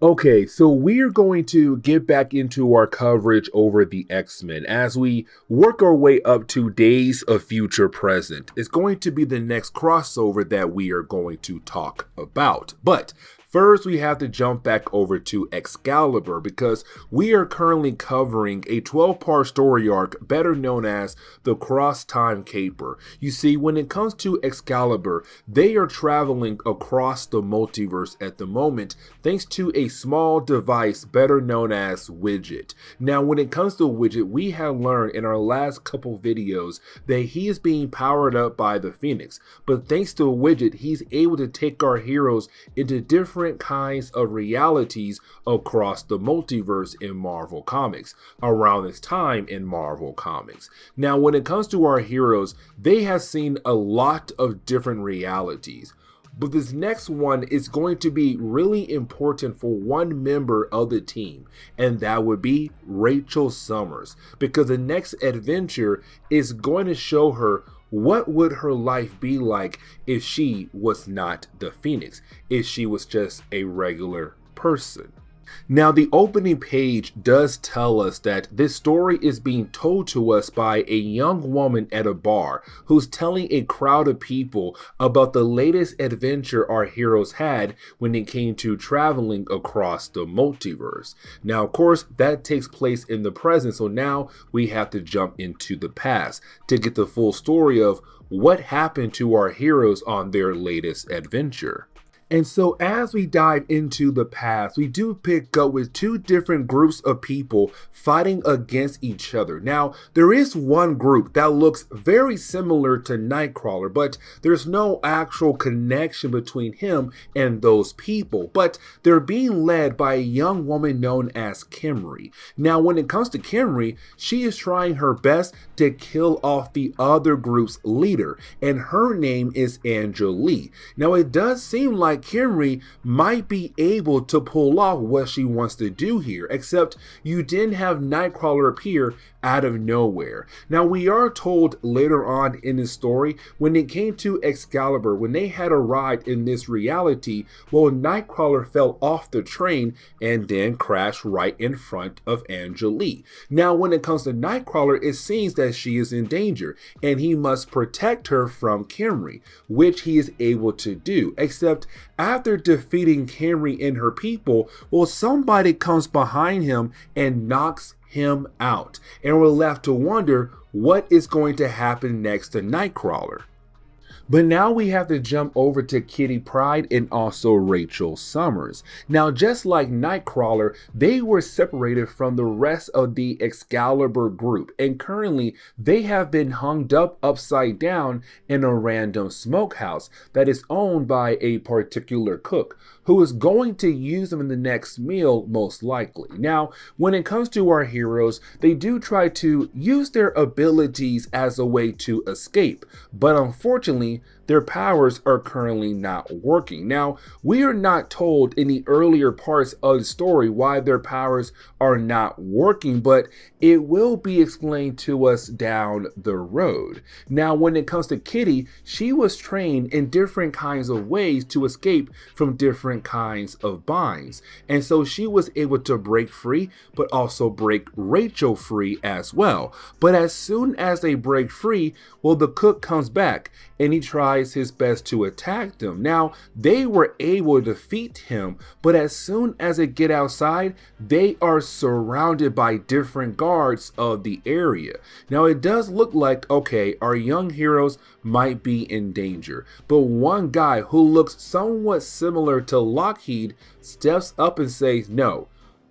Okay, so we're going to get back into our coverage over the X-Men as we work our way up to Days of Future Present. It's going to be the next crossover that we are going to talk about. But first, we have to jump back over to Excalibur because we are currently covering a 12-part story arc better known as the Cross-Time Caper. You see, when it comes to Excalibur, they are traveling across the multiverse at the moment thanks to a small device better known as Widget. Now, when it comes to Widget, we have learned in our last couple videos that he is being powered up by the Phoenix, but thanks to Widget, he's able to take our heroes into different kinds of realities across the multiverse in Marvel Comics around this time in Marvel Comics. Now, when it comes to our heroes, they have seen a lot of different realities. But this next one is going to be really important for one member of the team, and that would be Rachel Summers, because the next adventure is going to show her what would her life be like if she was not the Phoenix, if she was just a regular person. Now, the opening page does tell us that this story is being told to us by a young woman at a bar who's telling a crowd of people about the latest adventure our heroes had when it came to traveling across the multiverse. Now, of course, that takes place in the present, so now we have to jump into the past to get the full story of what happened to our heroes on their latest adventure. And so as we dive into the past, we do pick up with two different groups of people fighting against each other. Now, there is one group that looks very similar to Nightcrawler, but there's no actual connection between him and those people. But they're being led by a young woman known as Kimry. Now, when it comes to Kimry, she is trying her best to kill off the other group's leader, and her name is Angelique. Now, it does seem like Kimry might be able to pull off what she wants to do here, except you didn't have Nightcrawler appear out of nowhere. Now, we are told later on in the story, when it came to Excalibur, when they had arrived in this reality, well, Nightcrawler fell off the train and then crashed right in front of Angelique. Now, when it comes to Nightcrawler, it seems that she is in danger and he must protect her from Kimry, which he is able to do, except after defeating Kimry and her people, well, somebody comes behind him and knocks him out, and we're left to wonder what is going to happen next to Nightcrawler. But now we have to jump over to Kitty Pryde and also Rachel Summers. Now, just like Nightcrawler, they were separated from the rest of the Excalibur group, and currently they have been hung up upside down in a random smokehouse that is owned by a particular cook who is going to use them in the next meal most likely. Now, when it comes to our heroes, they do try to use their abilities as a way to escape, but unfortunately, their powers are currently not working. Now, we are not told in the earlier parts of the story why their powers are not working, but it will be explained to us down the road. Now, when it comes to Kitty, she was trained in different kinds of ways to escape from different kinds of binds. And so she was able to break free, but also break Rachel free as well. But as soon as they break free, well, the cook comes back and he tries his best to attack them. Now, they were able to defeat him, but as soon as they get outside, they are surrounded by different guards of the area. Now, it does look like, okay, our young heroes might be in danger, but one guy who looks somewhat similar to Lockheed steps up and says, no.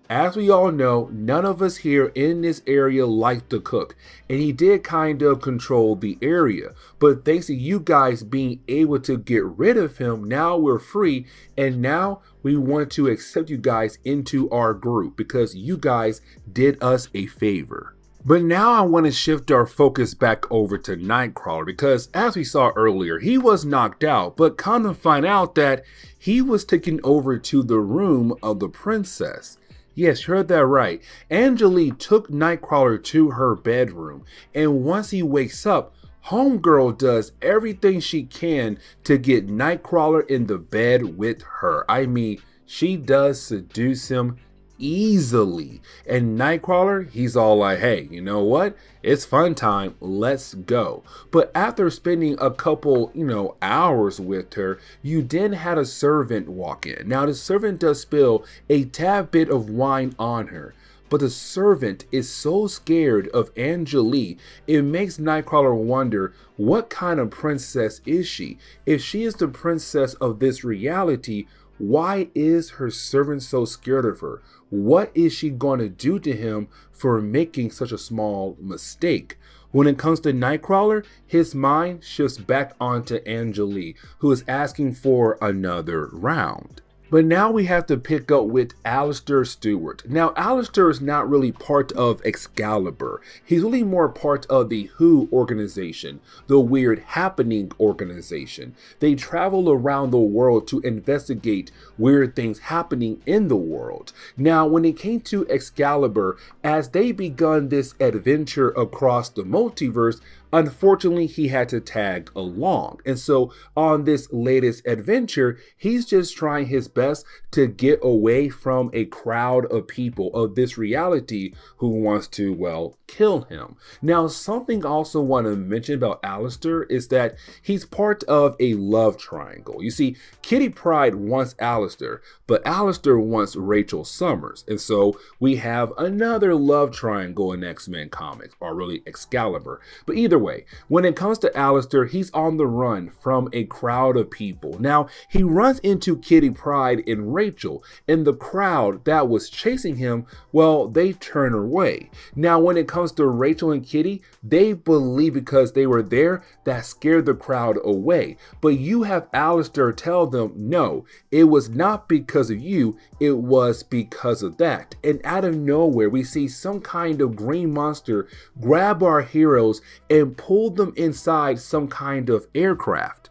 As we all know, none of us here in this area like the cook, and he did kind of control the area. But thanks to you guys being able to get rid of him, now we're free, and now we want to accept you guys into our group because you guys did us a favor. But now I want to shift our focus back over to Nightcrawler because as we saw earlier, he was knocked out, but come to find out that he was taken over to the room of the princess. Yes, you heard that right. Angelique took Nightcrawler to her bedroom, and once he wakes up, Homegirl does everything she can to get Nightcrawler in the bed with her. I mean, she does seduce him easily. And Nightcrawler, he's all like, hey, you know what? It's fun time, let's go. But after spending a couple, hours with her, you then had a servant walk in. Now the servant does spill a tad bit of wine on her, but the servant is so scared of Angelique, it makes Nightcrawler wonder, what kind of princess is she? If she is the princess of this reality, why is her servant so scared of her? What is she going to do to him for making such a small mistake? When it comes to Nightcrawler, his mind shifts back onto Angelique, who is asking for another round. But now we have to pick up with Alistair Stewart. Now, Alistair is not really part of Excalibur. He's really more part of the WHO organization, the Weird Happening organization. They travel around the world to investigate weird things happening in the world. Now, when it came to Excalibur, as they begun this adventure across the multiverse, unfortunately, he had to tag along. And so on this latest adventure, he's just trying his best to get away from a crowd of people of this reality who wants to, well, kill him. Now, something I also want to mention about Alistair is that he's part of a love triangle. You see, Kitty Pryde wants Alistair, but Alistair wants Rachel Summers. And so we have another love triangle in X-Men comics, or really Excalibur. But either way, when it comes to Alistair, he's on the run from a crowd of people. Now, he runs into Kitty Pryde and Rachel, and the crowd that was chasing him, well, they turn away. Now, when it comes to Rachel and Kitty, they believe because they were there, that scared the crowd away. But you have Alistair tell them, no, it was not because of you, it was because of that. And out of nowhere, we see some kind of green monster grab our heroes and pull them inside some kind of aircraft.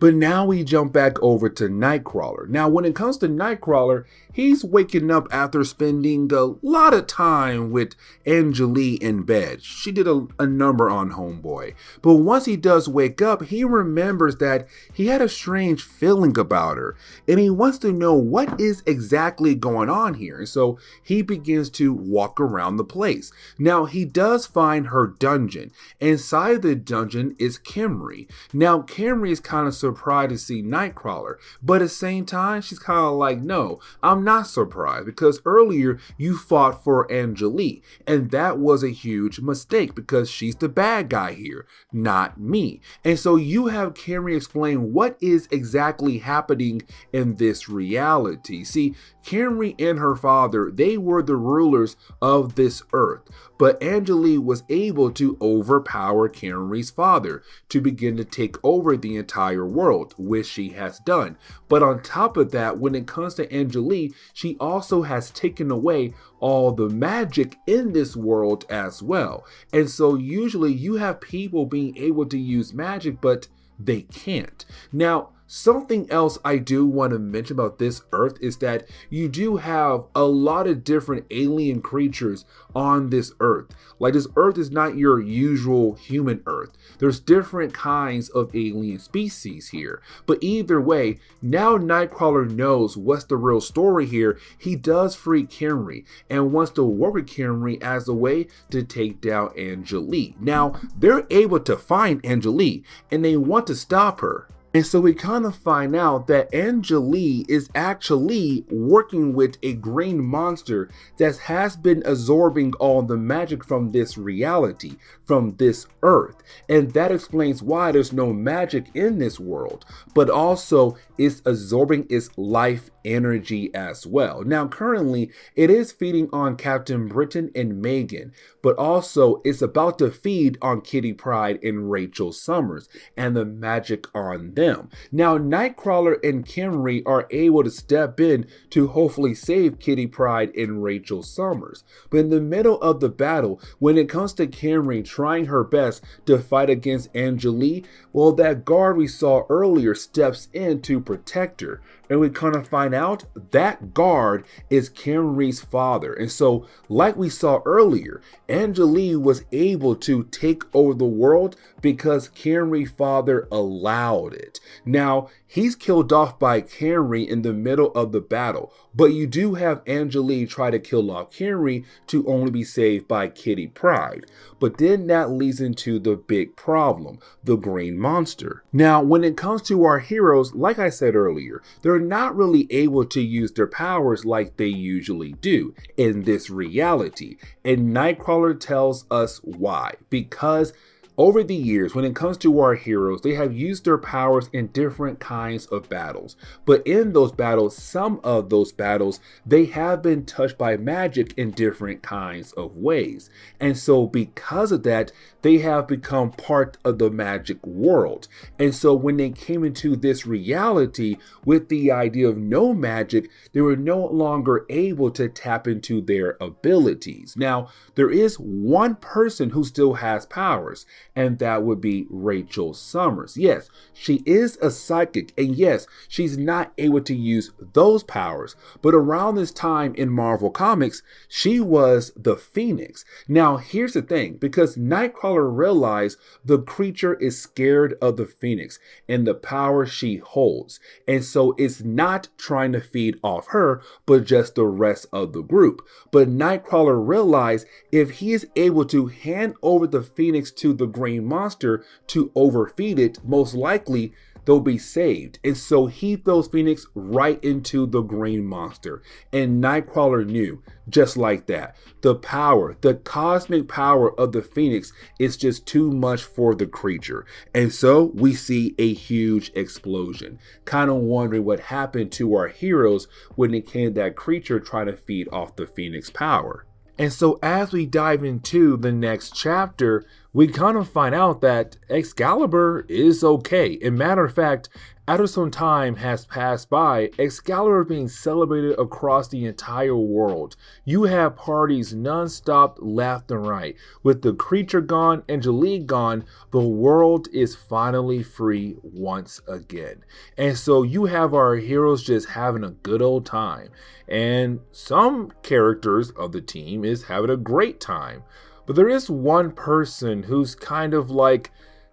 But now we jump back over to Nightcrawler. Now, when it comes to Nightcrawler, he's waking up after spending a lot of time with Angelique in bed. She did a number on Homeboy. But once he does wake up, he remembers that he had a strange feeling about her. And he wants to know what is exactly going on here. And so he begins to walk around the place. Now, he does find her dungeon. Inside the dungeon is Kimry. Now, Kimry is kind of surprised to see Nightcrawler, but at the same time, she's kind of like, no, I'm not surprised because earlier you fought for Angelique, and that was a huge mistake because she's the bad guy here, not me. And so you have Kimry explain what is exactly happening in this reality. See, Kimry and her father, they were the rulers of this earth, but Angelique was able to overpower Kimry's father to begin to take over the entire world, which she has done. But on top of that, when it comes to Angelique, she also has taken away all the magic in this world as well. And so usually you have people being able to use magic, but they can't. Now, something else I do want to mention about this Earth is that you do have a lot of different alien creatures on this Earth. Like, this Earth is not your usual human Earth. There's different kinds of alien species here. But either way, now Nightcrawler knows what's the real story here. He does free Kimry and wants to work with Kimry as a way to take down Angelique. Now, they're able to find Angelique and they want to stop her. And so we kind of find out that Angelique is actually working with a green monster that has been absorbing all the magic from this reality, from this Earth. And that explains why there's no magic in this world, but also it's absorbing its life energy as well. Now, currently, it is feeding on Captain Britain and Megan, but also it's about to feed on Kitty Pryde and Rachel Summers and the magic on them. Now, Nightcrawler and Kimry are able to step in to hopefully save Kitty Pryde and Rachel Summers. But in the middle of the battle, when it comes to Kimry trying her best to fight against Angelique, well, that guard we saw earlier steps in to protect her. And we kind of find out that guard is Kimry's father. And so, like we saw earlier, Angelique was able to take over the world because Kimry's father allowed it. Now, he's killed off by Kimry in the middle of the battle. But you do have Angelique try to kill off Henry to only be saved by Kitty Pryde. But then that leads into the big problem, the green monster. Now, when it comes to our heroes, like I said earlier, they're not really able to use their powers like they usually do in this reality. And Nightcrawler tells us why. Because over the years, when it comes to our heroes, they have used their powers in different kinds of battles. But in those battles, some of those battles, they have been touched by magic in different kinds of ways. And so because of that, they have become part of the magic world. And so when they came into this reality with the idea of no magic, they were no longer able to tap into their abilities. Now, there is one person who still has powers, and that would be Rachel Summers. Yes, she is a psychic, and yes, she's not able to use those powers. But around this time in Marvel Comics, she was the Phoenix. Now, here's the thing, because Nightcrawler realized the creature is scared of the Phoenix and the power she holds. And so it's not trying to feed off her, but just the rest of the group. But Nightcrawler realized if he is able to hand over the Phoenix to the green monster to overfeed it, most likely they'll be saved. And so he throws Phoenix right into the green monster. And Nightcrawler knew, just like that, the power, the cosmic power of the Phoenix is just too much for the creature. And so we see a huge explosion. Kind of wondering what happened to our heroes when it came to that creature trying to feed off the Phoenix power. And so as we dive into the next chapter, we kind of find out that Excalibur is okay. As a matter of fact, after some time has passed by, Excalibur being celebrated across the entire world. You have parties non-stop left and right. With the creature gone, Angelique gone, the world is finally free once again. And so you have our heroes just having a good old time. And some characters of the team is having a great time. But there is one person who's kind of like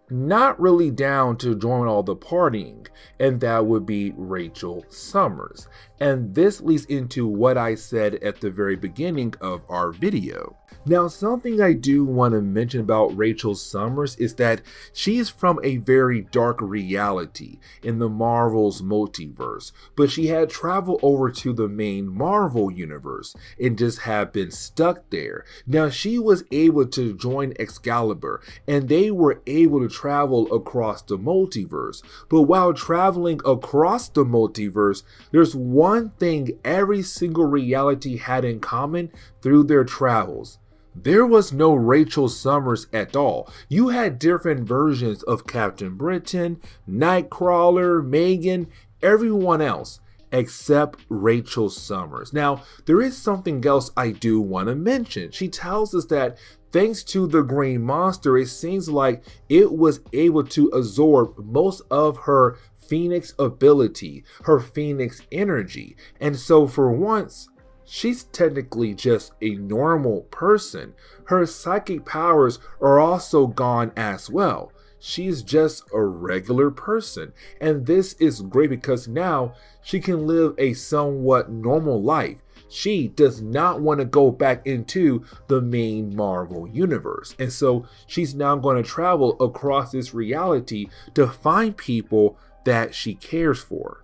not really down to join all the partying, and that would be Rachel Summers. And this leads into what I said at the very beginning of our video. Now, something I do want to mention about Rachel Summers is that she is from a very dark reality in the Marvel's multiverse, but she had traveled over to the main Marvel universe and just had been stuck there. Now, she was able to join Excalibur, and they were able to travel across the multiverse. But while traveling across the multiverse, there's one thing every single reality had in common through their travels. There was no Rachel Summers at all. You had different versions of Captain Britain, Nightcrawler, Megan, everyone else except Rachel Summers. Now, there is something else I do want to mention. She tells us that thanks to the green monster, it seems like it was able to absorb most of her Phoenix ability, her Phoenix energy. And so for once, she's technically just a normal person. Her psychic powers are also gone as well. She's just a regular person. And this is great because now she can live a somewhat normal life. She does not want to go back into the main Marvel universe. And so she's now going to travel across this reality to find people that she cares for.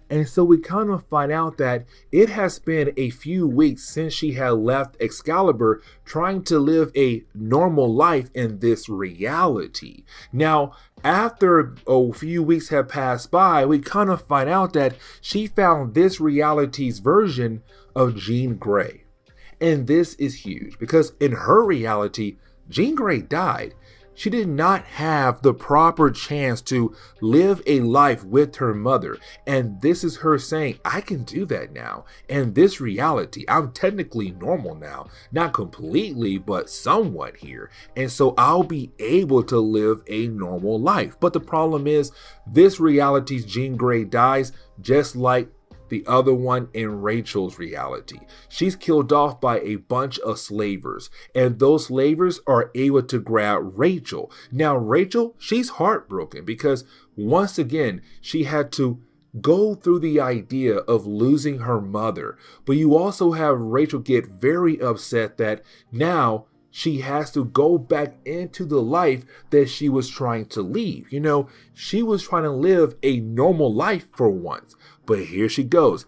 And so we kind of find out that it has been a few weeks since she had left Excalibur trying to live a normal life in this reality. Now, after a few weeks have passed by, we kind of find out that she found this reality's version of Jean Grey. And this is huge because in her reality, Jean Grey died. She did not have the proper chance to live a life with her mother. And this is her saying, I can do that now. And this reality, I'm technically normal now. Not completely, but somewhat here. And so I'll be able to live a normal life. But the problem is, this reality's Jean Grey dies just like the other one in Rachel's reality. She's killed off by a bunch of slavers, and those slavers are able to grab Rachel. Now Rachel, she's heartbroken because once again, she had to go through the idea of losing her mother, but you also have Rachel get very upset that now she has to go back into the life that she was trying to leave. She was trying to live a normal life for once, but here she goes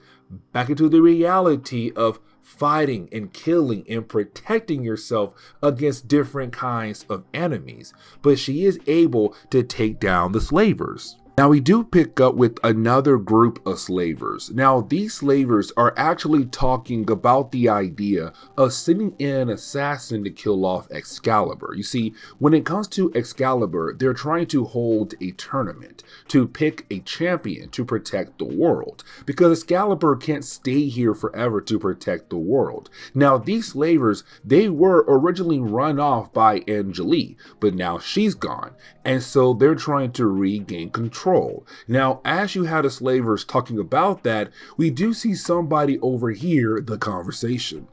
back into the reality of fighting and killing and protecting yourself against different kinds of enemies. But she is able to take down the slavers. Now we do pick up with another group of slavers. Now these slavers are actually talking about the idea of sending in an assassin to kill off Excalibur. You see, when it comes to Excalibur, they're trying to hold a tournament to pick a champion to protect the world, because Excalibur can't stay here forever to protect the world. Now these slavers, they were originally run off by Angelique, but now she's gone, and so they're trying to regain control. Now, as you had the slavers talking about that, we do see somebody overhear the conversation.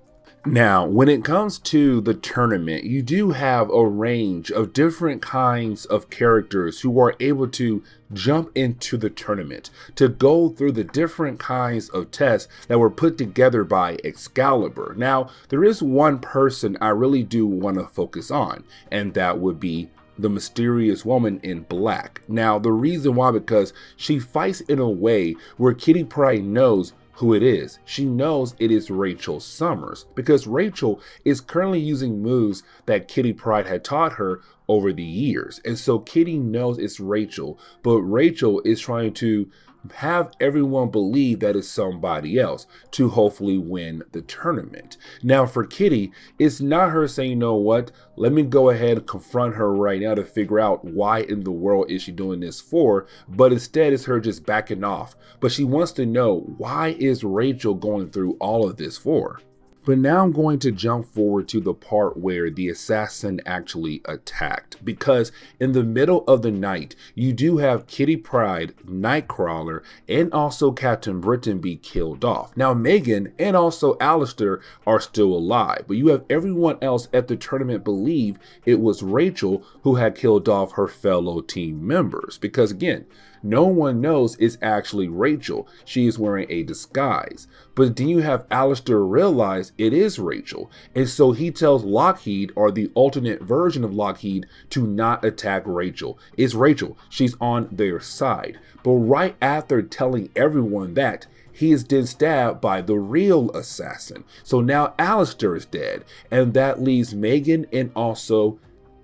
Now, when it comes to the tournament, you do have a range of different kinds of characters who are able to jump into the tournament to go through the different kinds of tests that were put together by Excalibur. Now, there is one person I really do want to focus on, and that would be the mysterious woman in black. Now, the reason why, because she fights in a way where Kitty Pryde knows who it is. She knows it is Rachel Summers, because Rachel is currently using moves that Kitty Pryde had taught her over the years. And so Kitty knows it's Rachel, but Rachel is trying to have everyone believe that it's somebody else to hopefully win the tournament. Now for Kitty, it's not her saying, you know what, let me go ahead and confront her right now to figure out why in the world is she doing this for, but instead it's her just backing off. But she wants to know, why is Rachel going through all of this for? But now I'm going to jump forward to the part where the assassin actually attacked, because in the middle of the night, you do have Kitty Pryde, Nightcrawler, and also Captain Britain be killed off. Now Megan and also Alistair are still alive, but you have everyone else at the tournament believe it was Rachel who had killed off her fellow team members, because again, no one knows it's actually Rachel. She is wearing a disguise. But then you have Alistair realize it is Rachel. And so he tells Lockheed, or the alternate version of Lockheed, to not attack Rachel. It's Rachel. She's on their side. But right after telling everyone that, he is then stabbed by the real assassin. So now Alistair is dead. And that leaves Megan and also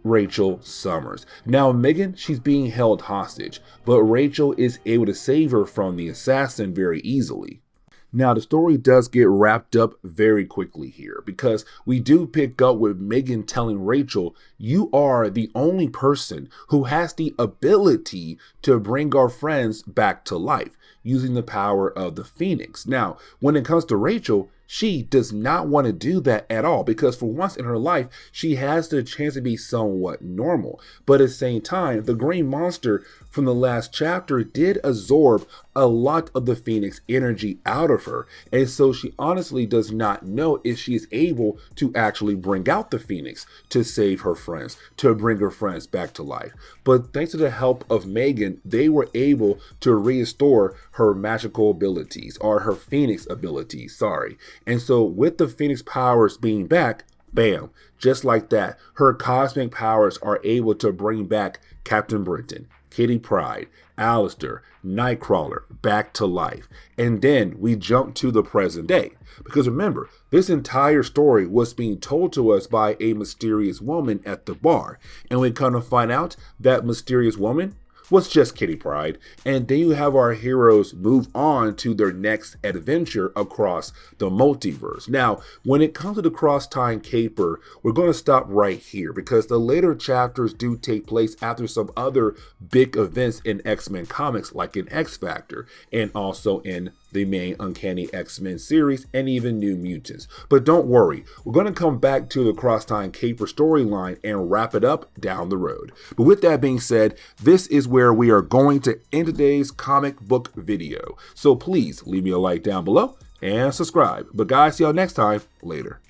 Rachel Summers. Now Megan, she's being held hostage, but Rachel is able to save her from the assassin very easily. Now the story does get wrapped up very quickly here, because we do pick up with Megan telling Rachel, you are the only person who has the ability to bring our friends back to life using the power of the Phoenix. Now, when it comes to Rachel, she does not want to do that at all, because for once in her life, she has the chance to be somewhat normal. But at the same time, the green monster from the last chapter did absorb a lot of the Phoenix energy out of her. And so she honestly does not know if she is able to actually bring out the Phoenix to save her friends, to bring her friends back to life. But thanks to the help of Megan, they were able to restore her magical abilities, or her Phoenix abilities, sorry. And so with the Phoenix powers being back, bam, just like that, her cosmic powers are able to bring back Captain Britain, Kitty Pryde, Alistair, Nightcrawler back to life. And then we jump to the present day. Because remember, this entire story was being told to us by a mysterious woman at the bar. And we kind of find out that mysterious woman was just Kitty Pryde. And then you have our heroes move on to their next adventure across the multiverse. Now, when it comes to the cross-time caper, we're going to stop right here, because the later chapters do take place after some other big events in X-Men comics, like in X Factor, and also in the main Uncanny X-Men series, and even New Mutants. But don't worry, we're going to come back to the cross-time caper storyline and wrap it up down the road. But with that being said, this is where we are going to end today's comic book video. So please leave me a like down below and subscribe. But guys, see y'all next time. Later.